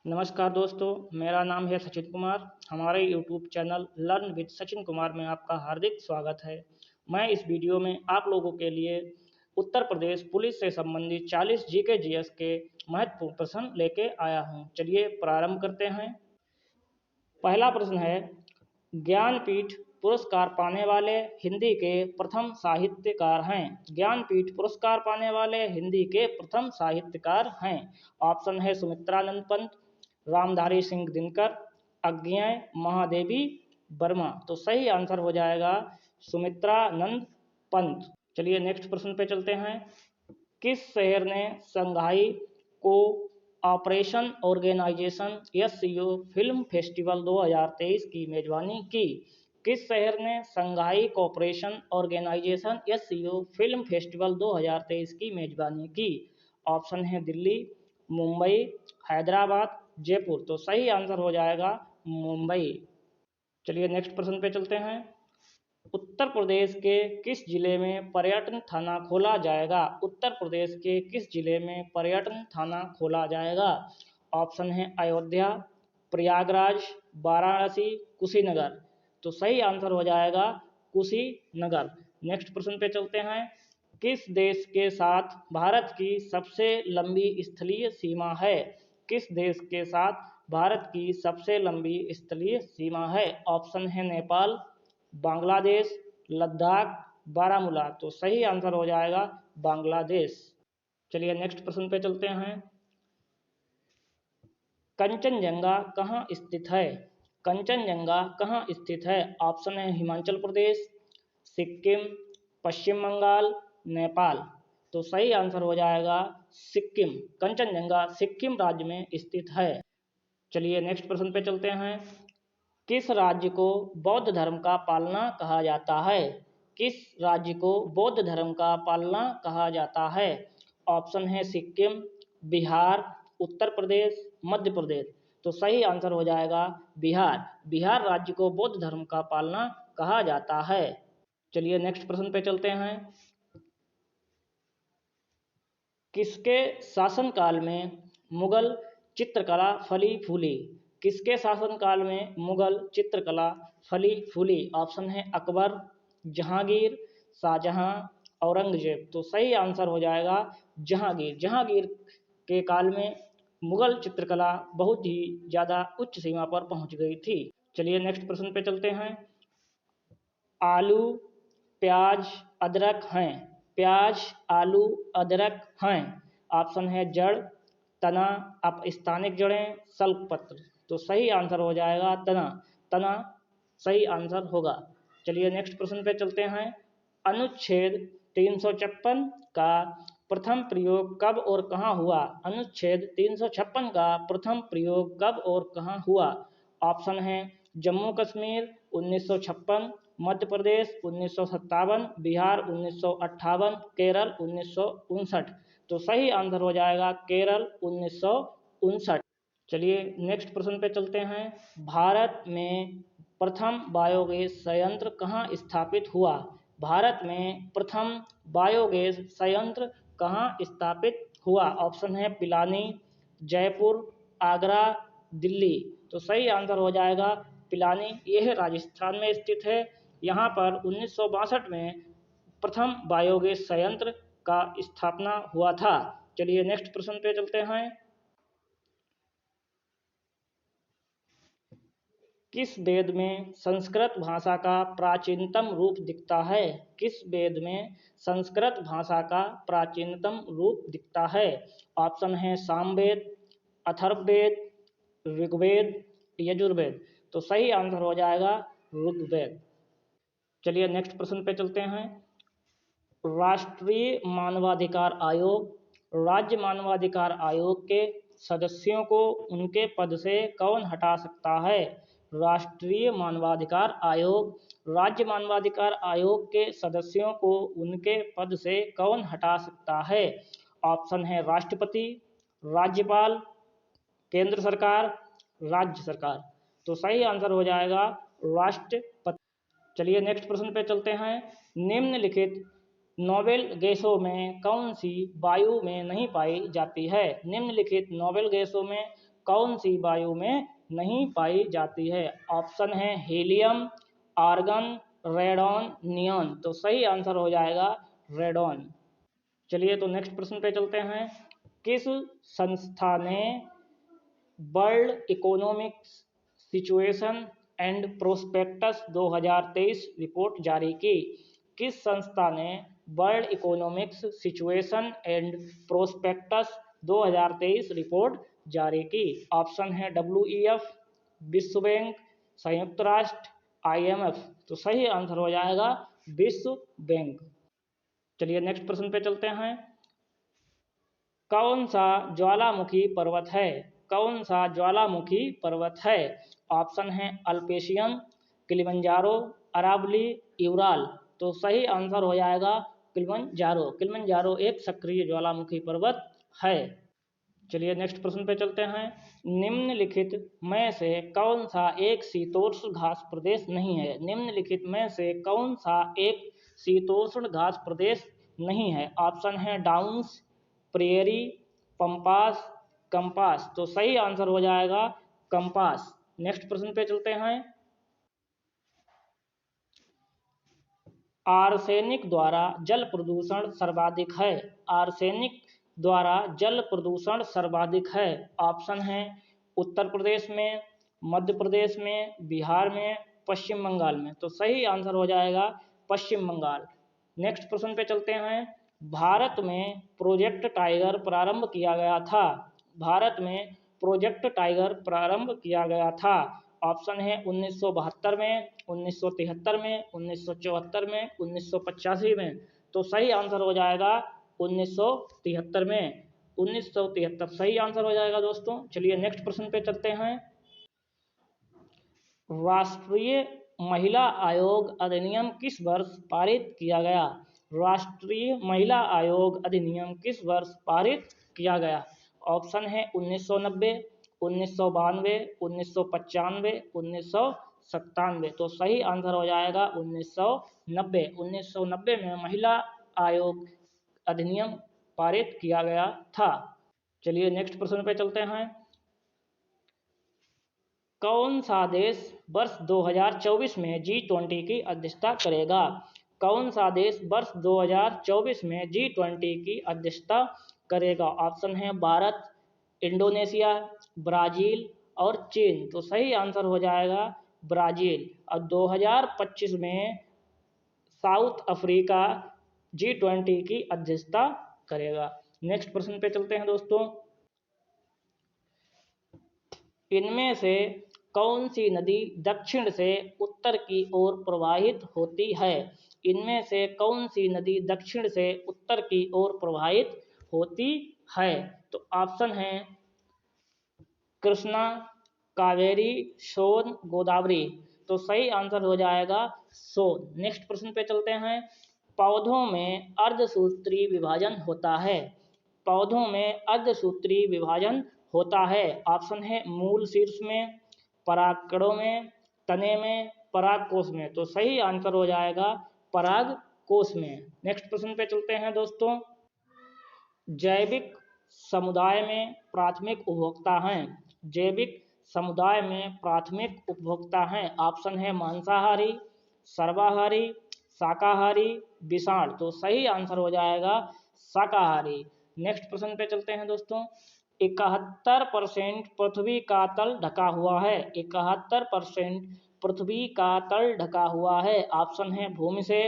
नमस्कार दोस्तों, मेरा नाम है सचिन कुमार। हमारे YouTube channel learn with Sachin Kumar में आपका हार्दिक स्वागत है। मैं इस वीडियो में आप लोगों के लिए उत्तर प्रदेश पुलिस से संबंधित 40 जीके जीएस के महत्वपूर्ण प्रश्न लेके आया हूं। चलिए प्रारंभ करते हैं। पहला प्रश्न है, ज्ञानपीठ पुरस्कार पाने वाले हिंदी के प्रथम साहित्यकार हैं। ज्ञानपीठ पुरस्कार पाने वाले हिंदी के प्रथम साहित्यकार हैं। ऑप्शन है सुमित्रानंद पंत, रामधारी सिंह दिनकर, अज्ञेय महादेवी वर्मा। तो सही आंसर हो जाएगा सुमित्रानंद पंत। चलिए नेक्स्ट प्रश्न पे चलते हैं। किस शहर ने Shanghai cooperation organisation SCO film festival 2023 की मेजबानी की? किस शहर ने Shanghai cooperation organisation SCO film festival 2023 की मेजबानी की? ऑप्शन है दिल्ली, मुंबई, हैदराबाद, जयपुर। तो सही आंसर हो जाएगा मुंबई। चलिए नेक्स्ट प्रश्न पे चलते हैं। उत्तर प्रदेश के किस जिले में पर्यटन थाना खोला जाएगा? उत्तर प्रदेश के किस जिले में पर्यटन थाना खोला जाएगा? ऑप्शन है अयोध्या, प्रयागराज, वाराणसी, कुशीनगर। तो सही आंसर हो जाएगा कुशीनगर। नेक्स्ट प्रश्न पे चलते हैं। किस देश के साथ भारत की सबसे लंबी स्थलीय सीमा है? किस देश के साथ भारत की सबसे लंबी स्थलीय सीमा है? ऑप्शन है नेपाल, बांग्लादेश, लद्दाख, बारामूला। तो सही आंसर हो जाएगा बांग्लादेश। चलिए नेक्स्ट प्रश्न पे चलते हैं। कंचनजंगा कहाँ स्थित है? कंचनजंगा कहाँ स्थित है? ऑप्शन है हिमाचल प्रदेश, सिक्किम, पश्चिम बंगाल, नेपाल। तो सही आंसर हो जाएगा सिक्किम। कंचनजंगा सिक्किम राज्य में स्थित है। चलिए नेक्स्ट प्रश्न पे चलते हैं। किस राज्य को बौद्ध धर्म का पालना कहा जाता है? किस राज्य को बौद्ध धर्म का पालना कहा जाता है? ऑप्शन है सिक्किम, बिहार, उत्तर प्रदेश, मध्य प्रदेश। तो सही आंसर हो जाएगा बिहार। बिहार राज्य को बौद्ध धर्म का पालना कहा जाता है। चलिए नेक्स्ट प्रश्न पे चलते हैं। किसके शासनकाल में मुगल चित्रकला फली फूली? किसके शासनकाल में मुगल चित्रकला फली फूली? ऑप्शन है अकबर, जहांगीर, शाहजहां, औरंगजेब। तो सही आंसर हो जाएगा जहांगीर। जहांगीर के काल में मुगल चित्रकला बहुत ही ज़्यादा उच्च सीमा पर पहुंच गई थी। चलिए नेक्स्ट प्रश्न पे चलते हैं। आलू, प्याज, अदरक हैं। प्याज, आलू, अदरक हैं। ऑप्शन है जड़, तना, अपस्थानिक जड़ें, सल्पपत्र। तो सही आंसर हो जाएगा तना। तना सही आंसर होगा। चलिए नेक्स्ट प्रश्न पे चलते हैं। अनुच्छेद 356 का प्रथम प्रयोग कब और कहाँ हुआ? अनुच्छेद 356 का प्रथम प्रयोग कब और कहाँ हुआ? ऑप्शन है जम्मू कश्मीर 1956, मध्य प्रदेश 1957, बिहार 1958, केरल 1959। तो सही आंसर हो जाएगा केरल 1959। चलिए नेक्स्ट प्रश्न पे चलते हैं। भारत में प्रथम बायोगैस संयंत्र कहाँ स्थापित हुआ? भारत में प्रथम बायोगैस संयंत्र कहाँ स्थापित हुआ? ऑप्शन है पिलानी, जयपुर, आगरा, दिल्ली। तो सही आंसर हो जाएगा पिलानी। यह राजस्थान में स्थित है। यहाँ पर 1962 में प्रथम बायोगैस संयंत्र का स्थापना हुआ था। चलिए नेक्स्ट प्रश्न पे चलते हैं। किस वेद में संस्कृत भाषा का प्राचीनतम रूप दिखता है? किस वेद में संस्कृत भाषा का प्राचीनतम रूप दिखता है? ऑप्शन है सामवेद, अथर्ववेद, ऋग्वेद, यजुर्वेद। तो सही आंसर हो जाएगा ऋग्वेद। चलिए नेक्स्ट प्रश्न पे चलते हैं। राष्ट्रीय मानवाधिकार आयोग राज्य मानवाधिकार आयोग के सदस्यों को उनके पद से कौन हटा सकता है? राष्ट्रीय मानवाधिकार आयोग राज्य मानवाधिकार आयोग के सदस्यों को उनके पद से कौन हटा सकता है? ऑप्शन है राष्ट्रपति, राज्यपाल, केंद्र सरकार, राज्य सरकार। तो सही आंसर हो जाएगा राष्ट्रपति। चलिए नेक्स्ट प्रश्न पे चलते हैं। निम्नलिखित नोबेल गैसों में कौन सी वायु में नहीं पाई जाती है? निम्नलिखित नोबेल गैसों में कौन सी वायु में नहीं पाई जाती है? ऑप्शन है हीलियम, आर्गन, रेडॉन, नियॉन। तो सही आंसर हो जाएगा रेडॉन। चलिए तो नेक्स्ट प्रश्न पे चलते हैं। किस संस्था ने world economic situation and prospectus 2023 report जारी की? किस संस्था ने world economics situation and prospectus 2023 report जारी की? ऑप्शन है WEF, विश्व बैंक, संयुक्त राष्ट्र, IMF। तो सही आंसर हो जाएगा विश्व बैंक। चलिए नेक्स्ट प्रश्न पे चलते हैं। कौन सा ज्वालामुखी पर्वत है? कौन सा ज्वालामुखी पर्वत है? ऑप्शन है अल्पेशियन, किलिमंजारो, अरावली, यूराल। तो सही आंसर हो जाएगा किलिमंजारो। किलिमंजारो एक सक्रिय ज्वालामुखी पर्वत है। चलिए नेक्स्ट प्रश्न पे चलते हैं। निम्नलिखित में से कौन सा एक शीतोष्ण घास प्रदेश नहीं है? निम्नलिखित में से कौन सा एक शीतोष्ण घास प्रदेश नहीं है? ऑप्शन है डाउन्स, प्रेयरी, पंपास, कंपास। तो सही आंसर हो जाएगा कंपास। नेक्स्ट प्रश्न पे चलते हैं। आर्सेनिक द्वारा जल प्रदूषण सर्वाधिक है। आर्सेनिक द्वारा जल प्रदूषण सर्वाधिक है। ऑप्शन है उत्तर प्रदेश में, मध्य प्रदेश में, बिहार में, पश्चिम बंगाल में। तो सही आंसर हो जाएगा पश्चिम बंगाल। नेक्स्ट प्रश्न पे चलते हैं। भारत में प्रोजेक्ट टाइगर प्रारंभ किया गया था। भारत में प्रोजेक्ट टाइगर प्रारंभ किया गया था। ऑप्शन है 1972 में, 1973 में, 1974 में, 1985 में। तो सही आंसर हो जाएगा 1973 में। 1973 सही आंसर हो जाएगा दोस्तों। चलिए नेक्स्ट प्रश्न पे चलते हैं। राष्ट्रीय महिला आयोग अधिनियम किस वर्ष पारित किया गया? राष्ट्रीय महिला आयोग अधिनियम किस वर्ष पारित किया गया? ऑप्शन है 1990, 1992, 1995, 1997। तो सही आंसर हो जाएगा 1990। 1990 में महिला आयोग अधिनियम पारित किया गया था। चलिए नेक्स्ट प्रश्न पे चलते हैं। कौन सा देश वर्ष 2024 में G20 की अध्यक्षता करेगा? कौन सा देश वर्ष 2024 में G20 की अध्यक्षता करेगा? ऑप्शन है भारत, इंडोनेशिया, ब्राजील और चीन। तो सही आंसर हो जाएगा ब्राजील। और 2025 में साउथ अफ्रीका G20 की अध्यक्षता करेगा। नेक्स्ट प्रश्न पे चलते हैं दोस्तों। इनमें से कौन सी नदी दक्षिण से उत्तर की ओर प्रवाहित होती है? इनमें से कौन सी नदी दक्षिण से उत्तर की ओर प्रवाहित होती है? तो ऑप्शन है कृष्णा, कावेरी, सोन, गोदावरी। तो सही आंसर हो जाएगा सोन। नेक्स्ट प्रश्न पे चलते हैं। पौधों में अर्धसूत्री विभाजन होता है। पौधों में अर्धसूत्री विभाजन होता है। ऑप्शन है मूल शीर्ष में, परागकणों में, तने में, परागकोश में। तो सही आंसर हो जाएगा परागकोश में। नेक्स्ट प्रश्न पे चलते हैं दोस्तों। जैविक समुदाय में प्राथमिक उपभोक्ता हैं। जैविक समुदाय में प्राथमिक उपभोक्ता हैं। ऑप्शन है मांसाहारी, सर्वाहारी, शाकाहारी, विषाण। तो सही आंसर हो जाएगा शाकाहारी। नेक्स्ट प्रश्न पे चलते हैं दोस्तों। 71% पृथ्वी का तल ढका हुआ है। 71% पृथ्वी का तल ढका हुआ है। ऑप्शन है भूमि से,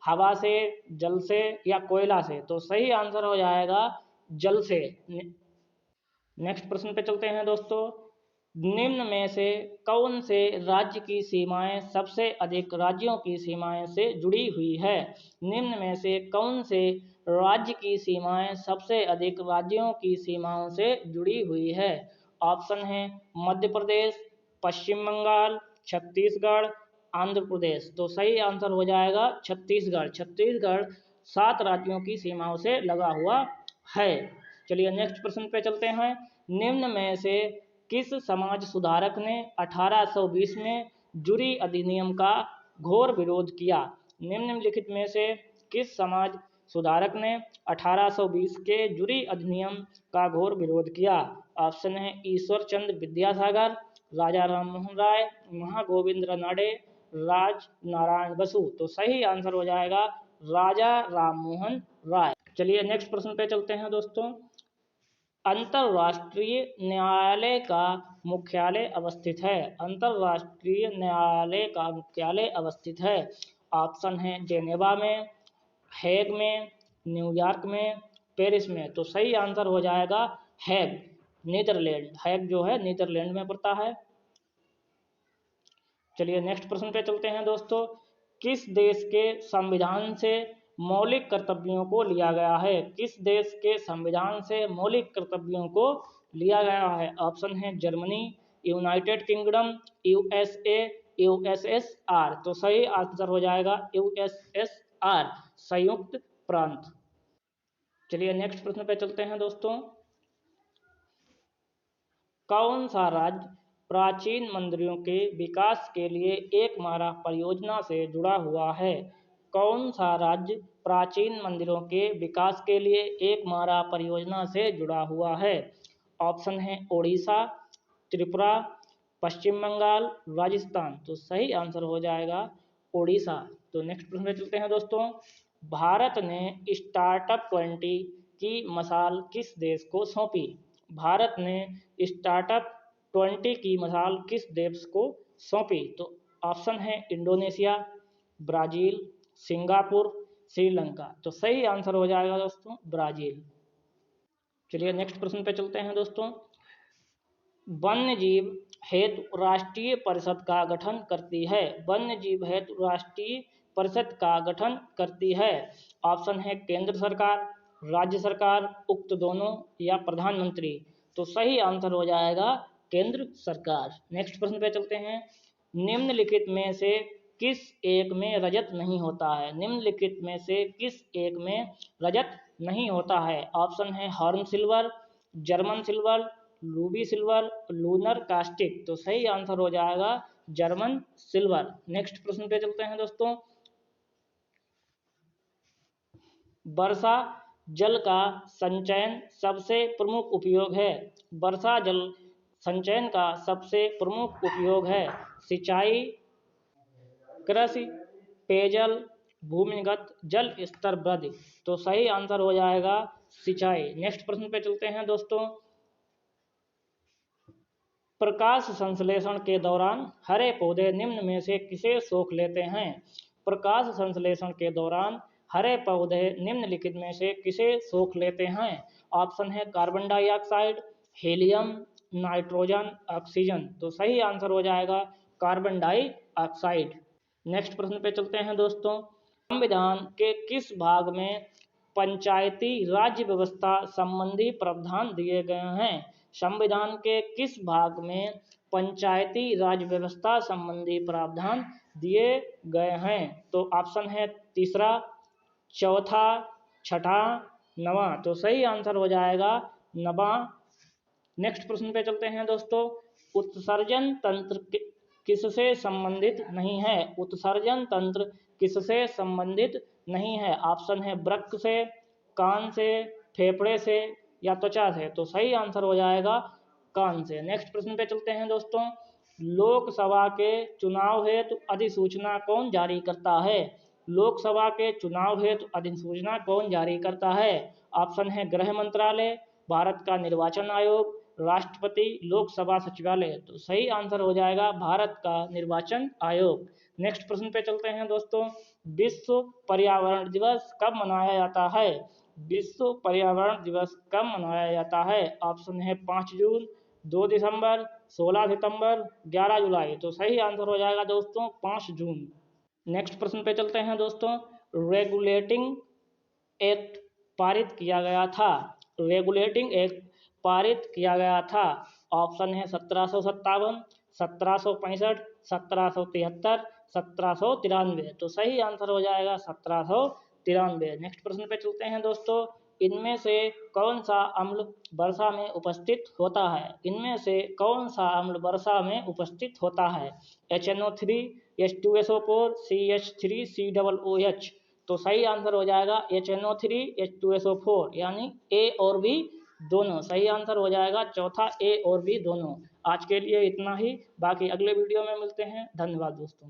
हवा से, जल से या कोयला से। तो सही आंसर हो जाएगा जल से। नेक्स्ट प्रश्न पे चलते हैं दोस्तों। निम्न में से कौन से राज्य की सीमाएं सबसे अधिक राज्यों की सीमाएं से जुड़ी हुई है? निम्न में से कौन से राज्य की सीमाएं सबसे अधिक राज्यों की सीमाओं से जुड़ी हुई है? ऑप्शन है मध्य प्रदेश, पश्चिम बंगाल, छत्तीसगढ़, आंध्र प्रदेश। तो सही आंसर हो जाएगा छत्तीसगढ़। छत्तीसगढ़ 7 राज्यों की सीमाओं से लगा हुआ है। चलिए नेक्स्ट प्रश्न पे चलते हैं। निम्न में से किस समाज सुधारक ने 1820 में जूरी अधिनियम का घोर विरोध किया? निम्नलिखित में से किस समाज सुधारक ने 1820 के जूरी अधिनियम का घोर विरोध किया? ऑप्शन है ईश्वर चंद्र विद्यासागर, राजा राम मोहन राय, महागोविंद रानडे, राज नारायण बसु। तो सही आंसर हो जाएगा राजा राम मोहन राय। चलिए नेक्स्ट प्रश्न पे चलते हैं दोस्तों। अंतर्राष्ट्रीय न्यायालय का मुख्यालय अवस्थित है। अंतर्राष्ट्रीय न्यायालय का मुख्यालय अवस्थित है। ऑप्शन है जेनेवा में, हेग में, न्यूयॉर्क में, पेरिस में। तो सही आंसर हो जाएगा हेग, नीदरलैंड। हेग जो है नीदरलैंड में पड़ता है। चलिए नेक्स्ट प्रश्न पे चलते हैं दोस्तों। किस देश के संविधान से मौलिक कर्तव्यों को लिया गया है? किस देश के संविधान से मौलिक कर्तव्यों को लिया गया है? ऑप्शन है Germany, United kingdom, USA, USSR. तो सही आंसर हो जाएगा यूएसएसआर, संयुक्त प्रांत। चलिए नेक्स्ट प्रश्न पे चलते हैं दोस्तों। कौन सा राज्य प्राचीन मंदिरों के विकास के लिए एकमारा परियोजना से जुड़ा हुआ है? कौन सा राज्य प्राचीन मंदिरों के विकास के लिए एकमारा परियोजना से जुड़ा हुआ है? ऑप्शन है ओडिशा, त्रिपुरा, पश्चिम बंगाल, राजस्थान। तो सही आंसर हो जाएगा ओडिशा। तो नेक्स्ट प्रश्न पे चलते हैं दोस्तों। भारत ने स्टार्टअप 20 की मशाल किस देश को सौंपी? भारत ने स्टार्टअप 20 की मशाल किस देश को सौंपी? तो ऑप्शन है इंडोनेशिया, ब्राजील, सिंगापुर, श्रीलंका। तो सही आंसर हो जाएगा दोस्तों ब्राजील। चलिए नेक्स्ट प्रश्न पे चलते हैं दोस्तों। वन्य जीव हेतु राष्ट्रीय परिषद का गठन करती है। वन्य जीव हेतु राष्ट्रीय परिषद का गठन करती है। ऑप्शन है केंद्र सरकार, राज्य सरकार, उक्त दोनों, या प्रधानमंत्री। तो सही आंसर हो जाएगा केंद्र सरकार। नेक्स्ट प्रश्न पे चलते हैं। निम्नलिखित में से किस एक में रजत नहीं होता है? निम्नलिखित में से किस एक में रजत नहीं होता है? ऑप्शन है horn silver, German silver, Ruby silver, lunar caustic. तो सही आंसर हो जाएगा जर्मन सिल्वर। नेक्स्ट प्रश्न पे चलते हैं दोस्तों। वर्षा जल का संचयन सबसे प्रमुख उपयोग है। वर्षा जल संचयन का सबसे प्रमुख उपयोग है सिंचाई, कृषि, पेयजल, भूमिगत जल स्तर वृद्धि। तो सही आंसर हो जाएगा सिंचाई। नेक्स्ट प्रश्न पे चलते हैं दोस्तों। प्रकाश संश्लेषण के दौरान हरे पौधे निम्न में से किसे सोख लेते हैं? प्रकाश संश्लेषण के दौरान हरे पौधे निम्नलिखित में से किसे सोख लेते हैं? ऑप्शन है carbon dioxide, helium, nitrogen, oxygen. तो सही आंसर हो जाएगा कार्बन डाइऑक्साइड। नेक्स्ट प्रश्न पे चलते हैं दोस्तों। संविधान के किस भाग में पंचायती राज्य व्यवस्था संबंधी प्रावधान दिए गए हैं? संविधान के किस भाग में पंचायती राज व्यवस्था संबंधी प्रावधान दिए गए हैं? तो ऑप्शन है तीसरा, चौथा, छठा, नवा। तो सही आंसर हो जाएगा नवा। नेक्स्ट प्रश्न पे चलते हैं दोस्तों। उत्सर्जन तंत्र किससे संबंधित नहीं है? उत्सर्जन तंत्र किससे संबंधित नहीं है? ऑप्शन है वृक्क से, कान से, फेफड़े से, या त्वचा से। तो सही आंसर हो जाएगा कान से। नेक्स्ट प्रश्न पे चलते हैं दोस्तों। लोकसभा के चुनाव हेतु अधिसूचना कौन जारी करता है? लोकसभा के चुनाव हेतु अधिसूचना कौन जारी करता है? ऑप्शन है गृह मंत्रालय, भारत का निर्वाचन आयोग, राष्ट्रपति, लोकसभा सचिवालय। तो सही आंसर हो जाएगा भारत का निर्वाचन आयोग। नेक्स्ट प्रश्न पे चलते हैं दोस्तों। विश्व पर्यावरण दिवस कब मनाया जाता है? विश्व पर्यावरण दिवस कब मनाया जाता है? ऑप्शन है 5 जून, 2 दिसंबर, 16 सितंबर, 11 जुलाई। तो सही आंसर हो जाएगा दोस्तों 5 जून। नेक्स्ट प्रश्न पे चलते हैं दोस्तों। रेगुलेटिंग एक्ट पारित किया गया था। रेगुलेटिंग एक्ट पारित किया गया था। ऑप्शन है 1757, 1765, 1773, 1793। तो सही आंसर हो जाएगा 1793। नेक्स्ट प्रश्न पे चलते हैं दोस्तों। इनमें से कौन सा अम्ल वर्षा में उपस्थित होता है? इनमें से कौन सा अम्ल वर्षा में उपस्थित होता है? HNO3, H2SO4, CH3, COOH। तो सही आंसर हो जाएगा HNO3, H2SO4, यानी ए और बी दोनों सही आंसर हो जाएगा, चौथा ए और बी दोनों। आज के लिए इतना ही, बाकी अगले वीडियो में मिलते हैं। धन्यवाद दोस्तों।